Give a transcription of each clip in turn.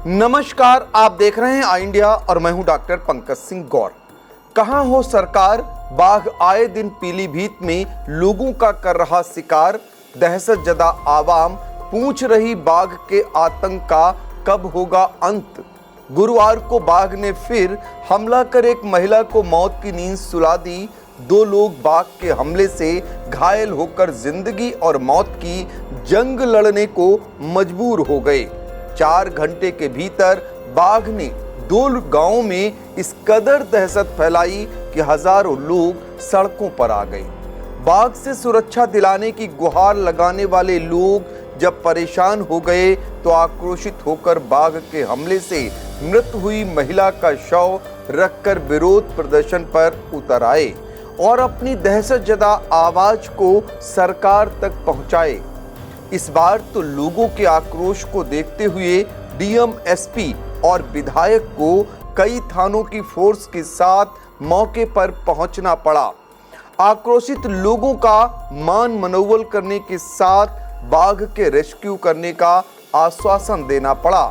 नमस्कार, आप देख रहे हैं आई इंडिया और मैं हूं डॉक्टर पंकज सिंह गौर। कहां हो सरकार, बाघ आए दिन पीलीभीत में लोगों का कर रहा शिकार। दहशत जदा आवाम पूछ रही बाघ के आतंक का कब होगा अंत। गुरुवार को बाघ ने फिर हमला कर एक महिला को मौत की नींद सुला दी। 2 लोग बाघ के हमले से घायल होकर जिंदगी और मौत की जंग लड़ने को मजबूर हो गए। 4 घंटे के भीतर बाघ ने 2 गांवों में इस कदर दहशत फैलाई कि हजारों लोग सड़कों पर आ गए। बाघ से सुरक्षा दिलाने की गुहार लगाने वाले लोग जब परेशान हो गए तो आक्रोशित होकर बाघ के हमले से मृत हुई महिला का शव रखकर विरोध प्रदर्शन पर उतर आए और अपनी दहशतजदा आवाज को सरकार तक पहुंचाए। इस बार तो लोगों के आक्रोश को देखते हुए डीएम, एसपी और विधायक को कई थानों की फोर्स के साथ मौके पर पहुंचना पड़ा। आक्रोशित लोगों का मान मनोबल करने के साथ बाघ के रेस्क्यू करने का आश्वासन देना पड़ा।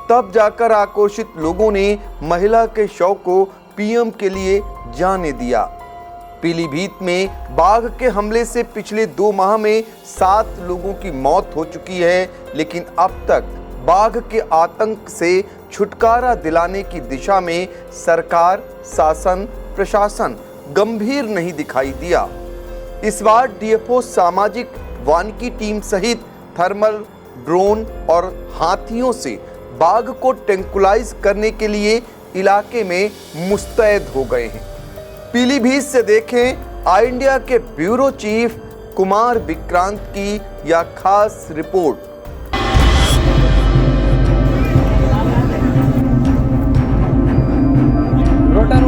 तब जाकर आक्रोशित लोगों ने महिला के शव को पीएम के लिए जाने दिया। पीलीभीत में बाघ के हमले से पिछले 2 माह में 7 लोगों की मौत हो चुकी है, लेकिन अब तक बाघ के आतंक से छुटकारा दिलाने की दिशा में सरकार, शासन, प्रशासन गंभीर नहीं दिखाई दिया। इस बार डीएफओ सामाजिक वानिकी टीम सहित थर्मल, ड्रोन और हाथियों से बाघ को ट्रैंकुलाइज करने के लिए इलाके में मुस्तैद हो गए हैं। पीलीभीत से देखें आई इंडिया के ब्यूरो चीफ कुमार विक्रांत की यह खास रिपोर्ट। रोटर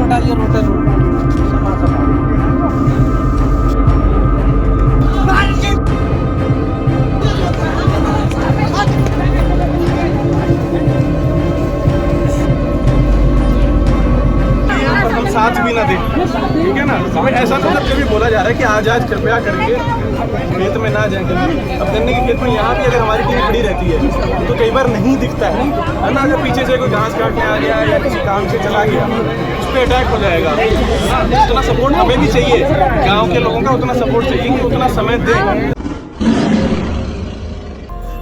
साथ भी ना दे, ठीक है ना। हमें ऐसा मतलब कभी बोला जा रहा है कि आज कृपया करके खेत में ना जाएं। अब गन्ने के खेत में यहाँ भी अगर हमारी टीम खड़ी रहती है तो कई बार नहीं दिखता है ना। अगर पीछे से कोई घास काटने आ गया या किसी काम से चला गया, उस पर अटैक हो जाएगा। उतना सपोर्ट हमें भी चाहिए, गाँव के लोगों का उतना सपोर्ट चाहिए कि उतना समय दें।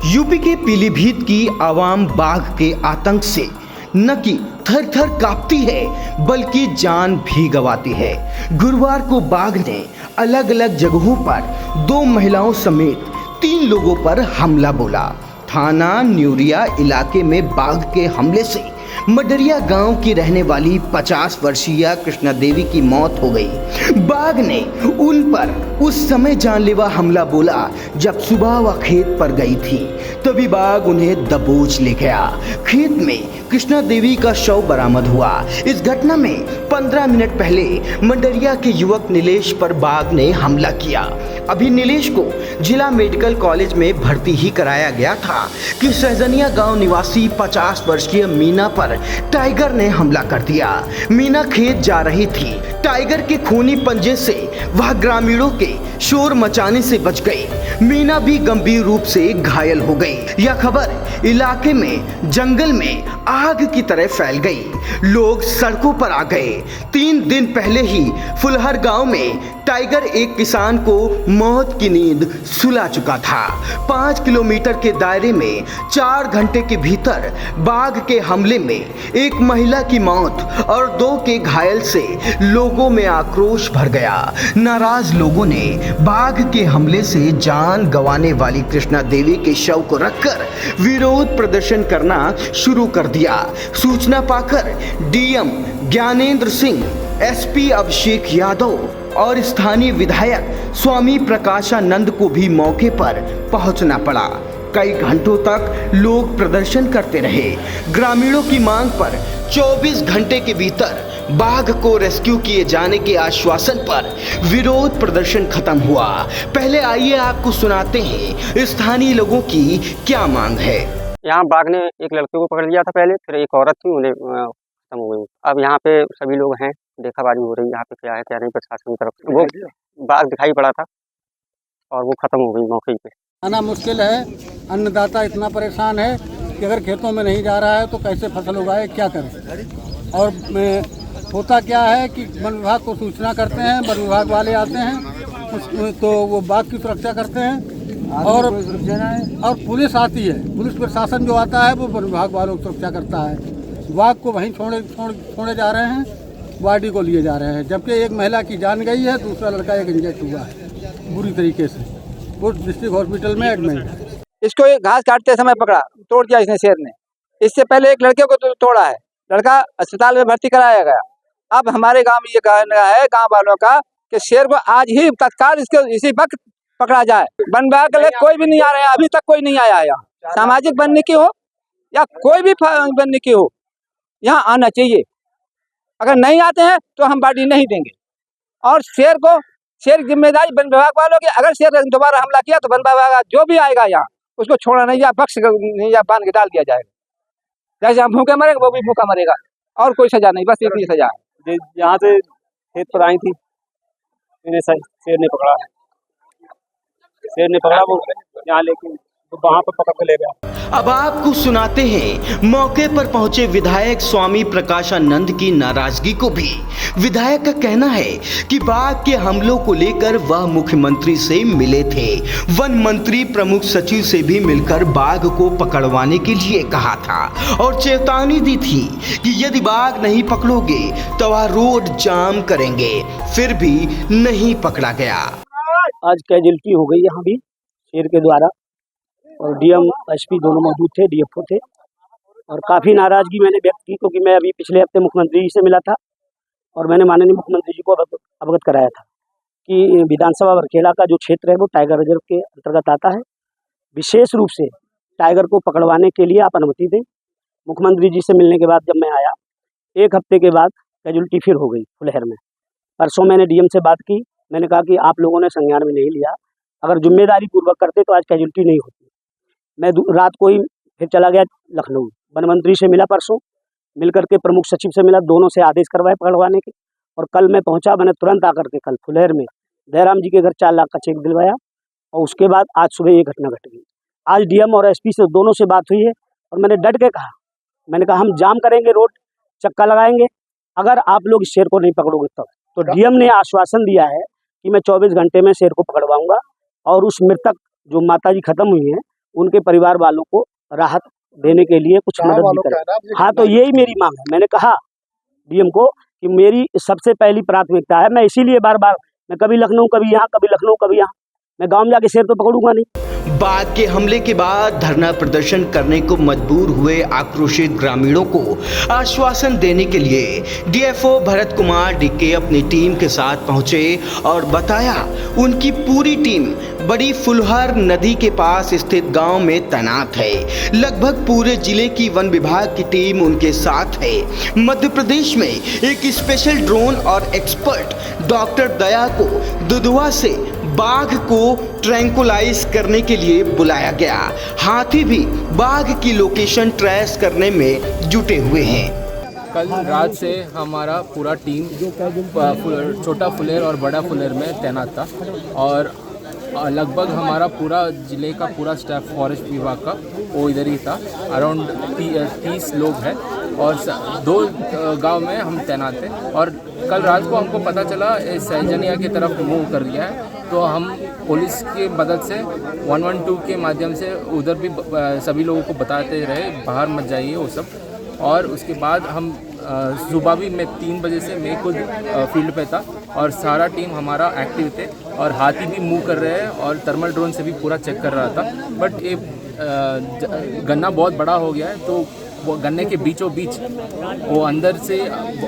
यूपी के पीलीभीत की आवाम बाघ के आतंक से न कि थर-थर कांपती है बल्कि जान भी गंवाती है। गुरुवार को बाघ ने अलग अलग जगहों पर 2 महिलाओं समेत 3 लोगों पर हमला बोला। थाना न्यूरिया इलाके में बाघ के हमले से मडरिया गांव की रहने वाली 50 वर्षीय कृष्णा देवी की मौत हो गई। बाघ ने उन पर उस समय जानलेवा हमला बोला जब सुबह वह खेत पर गई थी। तभी बाघ उन्हें दबोच ले गया। खेत में कृष्णा देवी का शव बरामद हुआ। इस घटना में 15 मिनट पहले मंडरिया के युवक नीलेश पर बाघ ने हमला किया। अभी नीलेश को जिला मेडिकल कॉलेज में भर्ती ही कराया गया था कि सहजनिया गांव निवासी 50 वर्षीय मीना पर टाइगर ने हमला कर दिया। मीना खेत जा रही थी। टाइगर के खूनी पंजे से वह ग्रामीणों के शोर मचाने से बच गई। मीना भी गंभीर रूप से घायल हो गई। यह खबर इलाके में जंगल में आग की तरह फैल गई। लोग सड़कों पर आ गए। 3 दिन पहले ही फुलहर गांव में टाइगर एक किसान को मौत की नींद सुला चुका था। 5 किलोमीटर के दायरे में 4 घंटे के भीतर बाघ के हमले में एक महिला की मौत और 2 के घायल से लोगों में आक्रोश भर गया। नाराज लोगों ने बाघ के हमले से जान गंवाने वाली कृष्णा देवी के शव को रखकर विरोध प्रदर्शन करना शुरू कर दिया। सूचना पाकर डीएम ज्ञानेंद्र सिंह, एसपी अभिषेक यादव और स्थानीय विधायक स्वामी प्रकाशानंद को भी मौके पर पहुंचना पड़ा। कई घंटों तक लोग प्रदर्शन करते रहे। ग्रामीणों की मांग पर 24 घंटे के भीतर बाघ को रेस्क्यू किए जाने के आश्वासन पर विरोध प्रदर्शन खत्म हुआ। पहले आइए आपको सुनाते हैं स्थानीय लोगों की क्या मांग है। यहाँ बाघ ने एक लड़के को पकड़ लिया था पहले, फिर एक औरत थी, उन्हें खत्म हो गई। अब यहाँ पे सभी लोग हैं, देखाबाजी हो रही है यहाँ पे, क्या है क्या नहीं प्रशासन की तरफ से। वो बाघ दिखाई पड़ा था और वो खत्म हो गई मौके पे। आना मुश्किल है, अन्नदाता इतना परेशान है कि अगर खेतों में नहीं जा रहा है तो कैसे फसल उगाए, क्या करें। और होता क्या है कि वन विभाग को सूचना करते हैं, वन विभाग वाले आते हैं तो वो बाघ की सुरक्षा करते हैं और पुलिस आती है। पुलिस प्रशासन जो आता है वो वन विभाग वालों की सुरक्षा करता है। बाघ को वहीं छोड़े जा रहे हैं, बॉडी को लिए जा रहे हैं, जबकि एक महिला की जान गई है, दूसरा लड़का एक इंजेक्ट हुआ है बुरी तरीके से, वो डिस्ट्रिक्ट हॉस्पिटल में एडमिट है। इसको घास काटते समय पकड़ा, तोड़ दिया इसने शेर ने। इससे पहले एक लड़के को तोड़ा है, लड़का अस्पताल में भर्ती कराया गया। अब हमारे गांव में ये कहना है गांव वालों का कि शेर को आज ही तत्काल इसी वक्त पकड़ा जाए। वन विभाग के कोई भी नहीं आ रहा है, अभी तक कोई नहीं आया है। यहाँ सामाजिक बनने की हो या कोई भी बनने की हो, यहाँ आना चाहिए। अगर नहीं आते हैं तो हम बॉडी नहीं देंगे। और शेर की जिम्मेदारी वन विभाग वालों की। अगर शेर दोबारा हमला किया तो वन विभाग जो भी आएगा यहाँ उसको छोड़ा नहीं, या बख्श नहीं, या बांध के डाल दिया जाएगा। जैसे हम भूखे मरेगा वो भी भूखा मरेगा, और कोई सजा नहीं, बस इतनी सजा है। यहाँ से खेत पर आई थी, शेर ने पकड़ा वो यहाँ, लेकिन तो वहाँ पर पकड़ के ले गया। अब आपको सुनाते हैं मौके पर पहुंचे विधायक स्वामी प्रकाशानंद की नाराजगी को भी। विधायक का कहना है कि बाघ के हमलों को लेकर वह मुख्यमंत्री से मिले थे, वन मंत्री प्रमुख सचिव से भी मिलकर बाघ को पकड़वाने के लिए कहा था और चेतावनी दी थी कि यदि बाघ नहीं पकड़ोगे तो वह रोड जाम करेंगे। फिर भी नहीं पकड़ा गया। आज कैजुअल्टी हो गई यहाँ भी शेर के द्वारा, और डीएम एसपी दोनों मौजूद थे, डीएफओ थे, और काफ़ी नाराज़गी मैंने व्यक्त की, क्योंकि मैं अभी पिछले हफ्ते मुख्यमंत्री जी से मिला था और मैंने माननीय मुख्यमंत्री जी को अवगत कराया था कि विधानसभा बरखेड़ा का जो क्षेत्र है वो टाइगर रिजर्व के अंतर्गत आता है। विशेष रूप से टाइगर को पकड़वाने के लिए आप अनुमति दें। मुख्यमंत्री जी से मिलने के बाद जब मैं आया, एक हफ्ते के बाद कैजुअल्टी फिर हो गई फुलहर में। परसों मैंने डीएम से बात की, मैंने कहा कि आप लोगों ने संज्ञान में नहीं लिया, अगर जिम्मेदारी पूर्वक करते तो आज कैजुअल्टी नहीं होती। मैं रात को ही फिर चला गया लखनऊ, वन मंत्री से मिला परसों, मिलकर के प्रमुख सचिव से मिला, दोनों से आदेश करवाए पकड़वाने के। और कल मैं पहुंचा, मैंने तुरंत आकर के कल फुलहर में दयाराम जी के घर 4 लाख का चेक दिलवाया, और उसके बाद आज सुबह ये घटना घट गई। आज डीएम और एसपी से दोनों से बात हुई है और मैंने डट के कहा, मैंने कहा हम जाम करेंगे, रोड चक्का लगाएंगे अगर आप लोग इस शेर को नहीं पकड़ोगे तब। तो डीएम ने आश्वासन दिया है कि मैं 24 घंटे में शेर को पकड़वाऊंगा, और उस मृतक जो माताजी खत्म हुई हैं उनके परिवार वालों को राहत देने के लिए कुछ मदद भी करें। हाँ, तो यही मेरी मांग है। मैंने कहा डीएम को कि मेरी सबसे पहली प्राथमिकता है, मैं इसीलिए बार बार, मैं कभी लखनऊ कभी यहाँ, कभी लखनऊ कभी यहाँ, मैं गाँव में जाके शेर तो पकड़ूंगा नहीं। बाघ के हमले के बाद धरना प्रदर्शन करने को मजबूर हुए आक्रोशित ग्रामीणों को आश्वासन देने के लिए डीएफओ भरत कुमार डीके अपनी टीम के साथ पहुंचे और बताया उनकी पूरी टीम बड़ी फुलहर नदी के पास स्थित गांव में तैनात है। लगभग पूरे जिले की वन विभाग की टीम उनके साथ है। मध्य प्रदेश में एक स्पेशल ड्रोन और एक्सपर्ट डॉक्टर दया को दुधवा से बाघ को ट्रैंकुलाइज करने के लिए बुलाया गया। हाथी भी बाघ की लोकेशन ट्रेस करने में जुटे हुए हैं। कल रात से हमारा पूरा टीम छोटा फुलेर और बड़ा फुलेर में तैनात था, और लगभग हमारा पूरा ज़िले का पूरा स्टाफ फॉरेस्ट विभाग का वो इधर ही था। अराउंड 30 लोग हैं, और 2 गांव में हम तैनात थे। और कल रात को हमको पता चला सैजनिया की तरफ मूव कर दिया है, तो हम पुलिस की मदद से 112 के माध्यम से उधर भी सभी लोगों को बताते रहे बाहर मत जाइए वो सब। और उसके बाद हम सुबह भी मैं 3 बजे से मैं खुद फील्ड पे था, और सारा टीम हमारा एक्टिव थे, और हाथी भी मूव कर रहे हैं, और थर्मल ड्रोन से भी पूरा चेक कर रहा था। बट ये गन्ना बहुत बड़ा हो गया है, तो वो गन्ने के बीचों बीच वो अंदर से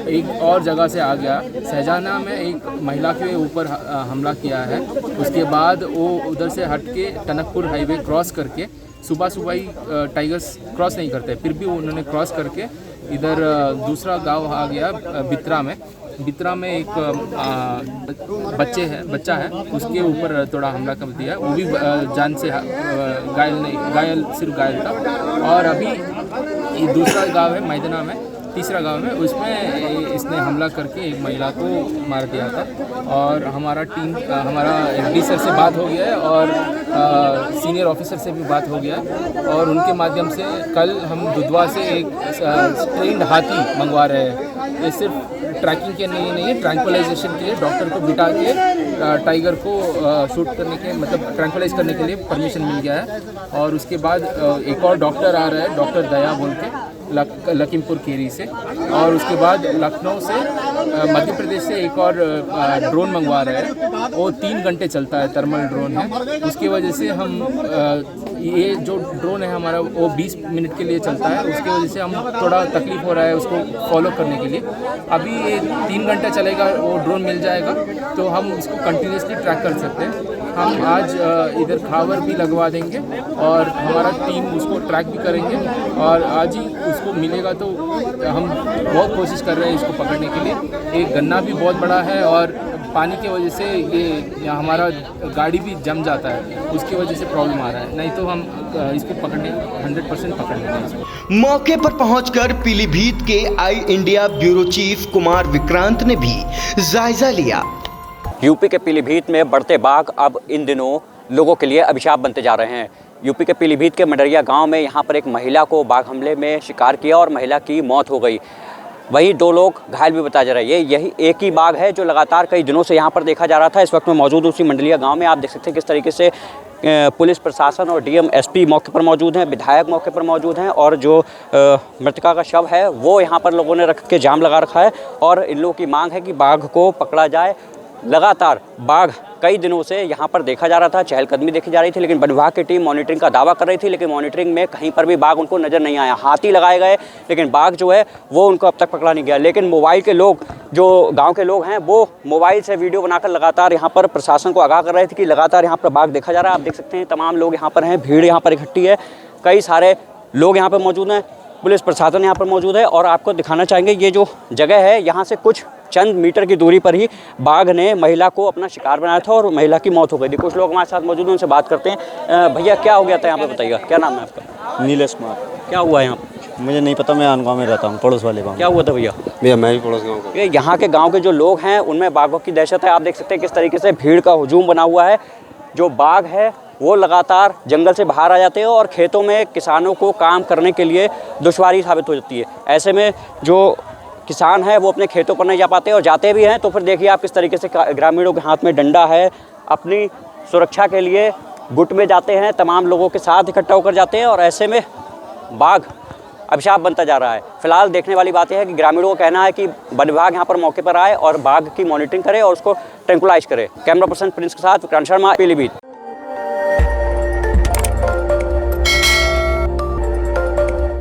एक और जगह से आ गया। सहजाना में एक महिला के ऊपर हमला किया है। उसके बाद वो उधर से हट के टनकपुर हाईवे क्रॉस करके, सुबह सुबह ही टाइगर्स क्रॉस नहीं करते, फिर भी उन्होंने क्रॉस करके इधर दूसरा गांव आ गया बित्रा में एक बच्चा है, उसके ऊपर थोड़ा हमला कर दिया। वो भी जान से सिर्फ घायल था। और अभी ये दूसरा गांव है मैदाना में, तीसरा गांव में, उसमें इसने हमला करके एक महिला को मार दिया था। और हमारा एफडी सर से बात हो गया है, और सीनियर ऑफिसर से भी बात हो गया है और उनके माध्यम से कल हम दुधवा से एक ट्रेंड हाथी मंगवा रहे हैं। ये सिर्फ ट्रैकिंग के लिए नहीं है, ट्रैंक्विलाइजेशन के लिए डॉक्टर को बिठा के टाइगर को शूट करने के मतलब ट्रैंक्विलाइज करने के लिए परमिशन मिल गया है। और उसके बाद एक और डॉक्टर आ रहा है, डॉक्टर दया बोल के लखीमपुर खीरी से, और उसके बाद लखनऊ से मध्य प्रदेश से एक और ड्रोन मंगवा रहे हैं। वो 3 घंटे चलता है, थर्मल ड्रोन है। उसकी वजह से हम ये जो ड्रोन है हमारा वो 20 मिनट के लिए चलता है। उसकी वजह से हम थोड़ा तकलीफ हो रहा है उसको फॉलो करने के लिए। अभी ये 3 घंटा चलेगा, वो ड्रोन मिल जाएगा तो हम उसको कंटिन्यूसली ट्रैक कर सकते हैं। हम आज इधर खावर भी लगवा देंगे और हमारा टीम उसको ट्रैक भी करेंगे और आज ही उसको मिलेगा तो हम बहुत कोशिश कर रहे हैं इसको पकड़ने के लिए। एक गन्ना भी बहुत बड़ा है और पानी की वजह से ये हमारा गाड़ी भी जम जाता है, उसकी वजह से प्रॉब्लम आ रहा है। नहीं तो हम इसको पकड़ने 100% पकड़ लेंगे इसको। मौके पर पहुंचकर पीलीभीत के I India bureau chief Kumar Vikrant ने भी जायजा लिया। यूपी के पीलीभीत में बढ़ते बाघ अब इन दिनों लोगों के लिए अभिशाप बनते जा रहे हैं। यूपी के पीलीभीत के मडरिया गांव में यहां पर एक महिला को बाघ हमले में शिकार किया और महिला की मौत हो गई। वहीं 2 लोग घायल भी बताया जा रहा है। यही एक ही बाघ है जो लगातार कई दिनों से यहां पर देखा जा रहा था। इस वक्त मैं मौजूद उसी मंडलिया गांव में। आप देख सकते हैं किस तरीके से पुलिस प्रशासन और डीएम एसपी मौके पर मौजूद हैं, विधायक मौके पर मौजूद हैं और जो मृतका का शव है वो यहाँ पर लोगों ने रख के जाम लगा रखा है और इन लोगों की मांग है कि बाघ को पकड़ा जाए। लगातार बाघ कई दिनों से यहाँ पर देखा जा रहा था, चहलकदमी देखी जा रही थी, लेकिन वन विभाग की टीम मॉनिटरिंग का दावा कर रही थी, लेकिन मॉनिटरिंग में कहीं पर भी बाघ उनको नज़र नहीं आया। हाथी लगाए गए लेकिन बाघ जो है वो उनको अब तक पकड़ा नहीं गया। लेकिन मोबाइल के लोग, जो गांव के लोग हैं, वो मोबाइल से वीडियो बनाकर लगातार यहाँ पर प्रशासन को आगाह कर रहे थे कि लगातार यहाँ पर बाघ देखा जा रहा है। आप देख सकते हैं तमाम लोग यहाँ पर हैं, भीड़ यहाँ पर इकट्ठी है, कई सारे लोग यहाँ पर मौजूद हैं, पुलिस प्रशासन यहाँ पर मौजूद है। और आपको दिखाना चाहेंगे ये जो जगह है, यहाँ से कुछ चंद मीटर की दूरी पर ही बाघ ने महिला को अपना शिकार बनाया था और महिला की मौत हो गई थी। कुछ लोग हमारे साथ मौजूद हैं, उनसे बात करते हैं। भैया क्या हो गया था यहाँ पे, बताइएगा क्या नाम है आपका? नीलेश कुमार। क्या हुआ यहाँ पे? मुझे नहीं पता, मैं आन गाँव में रहता हूँ, पड़ोस वाले गाँव। क्या हुआ था भैया? भैया मैं भी पड़ोस गाँव का। यहाँ के गाँव के जो लोग हैं उनमें बाघों की दहशत है। आप देख सकते हैं किस तरीके से भीड़ का हुजूम बना हुआ है। जो बाघ है वो लगातार जंगल से बाहर आ जाते हैं और खेतों में किसानों को काम करने के लिए दुश्वारी साबित हो जाती है। ऐसे में जो किसान है वो अपने खेतों पर नहीं जा पाते और जाते भी हैं तो फिर देखिए आप किस तरीके से ग्रामीणों के हाथ में डंडा है, अपनी सुरक्षा के लिए गुट में जाते हैं, तमाम लोगों के साथ इकट्ठा होकर जाते हैं और ऐसे में बाघ अभिशाप बनता जा रहा है। फिलहाल देखने वाली बात यह है कि ग्रामीणों का कहना है कि वन विभाग यहाँ पर मौके पर आए और बाघ की मॉनिटरिंग करे और उसको ट्रैंक्विलाइज करे। कैमरा पर्सन प्रिंस के साथ विक्रांत शर्मा, पीलीभीत।